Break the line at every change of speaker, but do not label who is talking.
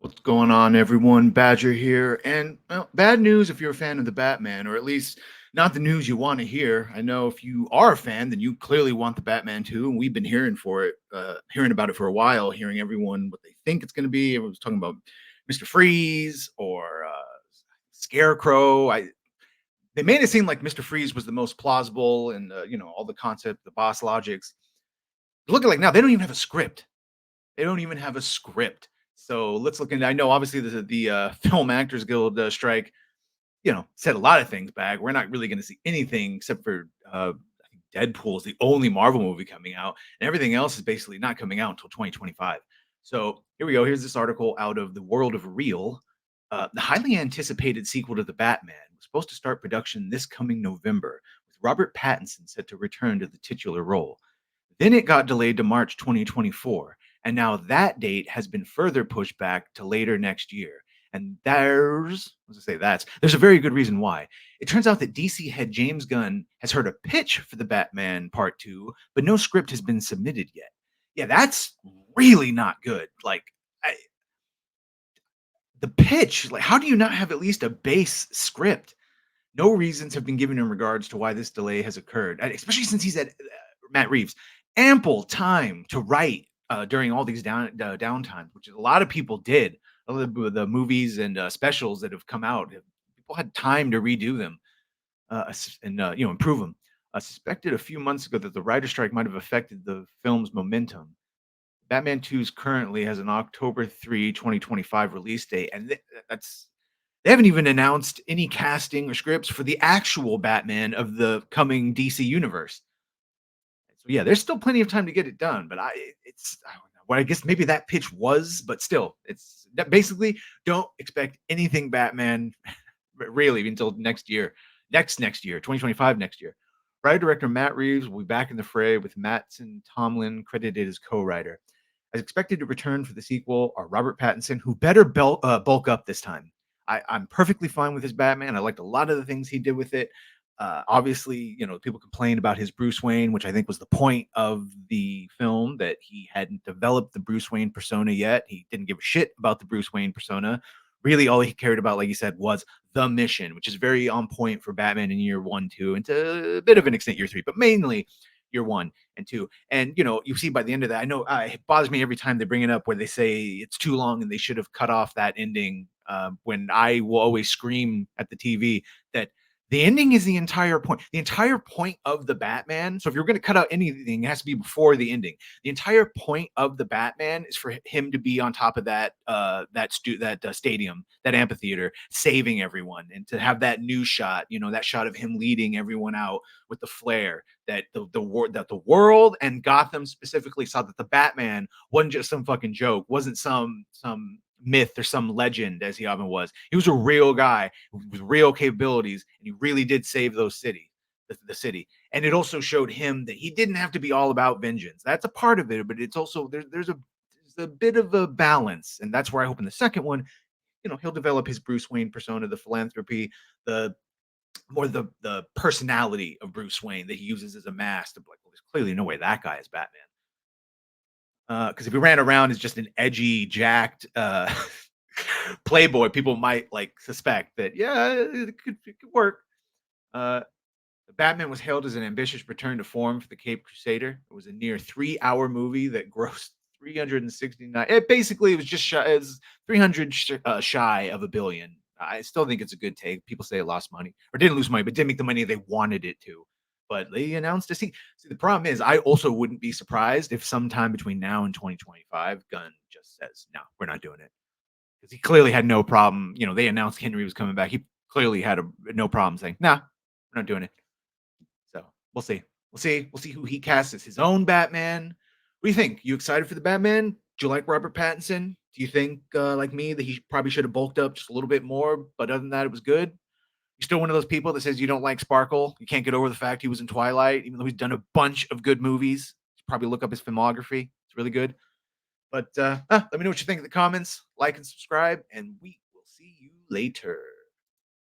What's going on, everyone? Badger here. And well, bad news if you're a fan of the Batman, or at least not the news you want to hear. I know if you are a fan, then you clearly want the Batman too. And we've been hearing about it for a while, hearing everyone what they think it's going to be. Everyone's talking about Mr. Freeze or Scarecrow. They made it seem like Mr. Freeze was the most plausible, and all the concept, the boss logics. Looking like now they don't even have a script. They don't even have a script. So let's look into. I know obviously the Film Actors Guild strike, set a lot of things back. We're not really going to see anything except for I think Deadpool is the only Marvel movie coming out, and everything else is basically not coming out until 2025. So here we go. Here's this article out of the World of Real. The highly anticipated sequel to the Batman was supposed to start production this coming November, with Robert Pattinson set to return to the titular role. Then it got delayed to March 2024, and now that date has been further pushed back to later next year. And there's a very good reason why. It turns out that DC head James Gunn has heard a pitch for the Batman Part 2, but no script has been submitted yet. Yeah, that's really not good. The pitch, like how do you not have at least a base script? No reasons have been given in regards to why this delay has occurred, especially since he's at Matt Reeves ample time to write during all these downtimes, which a lot of people did. A lot of the movies and specials that have come out, people had time to redo them and improve them. Suspected a few months ago that the writer strike might have affected the film's momentum. Batman 2's currently has an October 3, 2025 release date, and that's they haven't even announced any casting or scripts for the actual Batman of the coming DC universe. So yeah, there's still plenty of time to get it done, but I don't know. Well, I guess maybe that pitch was, but still, it's that basically don't expect anything Batman really until next year, next year, 2025 next year. Writer director Matt Reeves will be back in the fray with Mattson Tomlin credited as co-writer. As expected to return for the sequel are Robert Pattinson, who better bulk up this time. I'm perfectly fine with his Batman. I liked a lot of the things he did with it. Obviously, people complained about his Bruce Wayne, which I think was the point of the film, that he hadn't developed the Bruce Wayne persona yet. He didn't give a shit about the Bruce Wayne persona. Really, all he cared about, like you said, was the mission, which is very on point for Batman in year one, two, and to a bit of an extent year three, but mainly year one and two. And you see by the end of that, I know it bothers me every time they bring it up where they say it's too long and they should have cut off that ending. When I will always scream at the TV that the ending is the entire point. The entire point of the Batman. So if you're going to cut out anything, it has to be before the ending. The entire point of the Batman is for him to be on top of that stadium, that amphitheater, saving everyone, and to have that new shot. That shot of him leading everyone out with the flare. That the world and Gotham specifically saw that the Batman wasn't just some fucking joke, wasn't some myth or some legend as he often was. He was a real guy with real capabilities, and he really did save the city. And it also showed him that he didn't have to be all about vengeance. That's a part of it, but it's also there's a bit of a balance, and that's where I hope in the second one, he'll develop his Bruce Wayne persona, the philanthropy, the the personality of Bruce Wayne that he uses as a mask to be like, well, there's clearly no way that guy is Batman. Because if he ran around as just an edgy, jacked playboy, people might like suspect that, yeah, it could work. Uh, Batman was hailed as an ambitious return to form for the Cape Crusader. It was a near 3 hour movie that grossed 369. It was just shy, it was 300 shy of a billion. I still think it's a good take. People say it lost money or didn't lose money, but didn't make the money they wanted it to. But they announced a sequel. See, the problem is, I also wouldn't be surprised if sometime between now and 2025, Gunn just says, "No, we're not doing it," because he clearly had no problem. They announced Henry was coming back. He clearly had no problem saying, "Nah, we're not doing it." So we'll see. We'll see. We'll see who he casts as his own Batman. What do you think? You excited for the Batman? Do you like Robert Pattinson? Do you think, like me, that he probably should have bulked up just a little bit more? But other than that, it was good. You still one of those people that says you don't like Sparkle. You can't get over the fact he was in Twilight, even though he's done a bunch of good movies. You probably look up his filmography. It's really good. But let me know what you think in the comments. Like and subscribe, and we will see you later.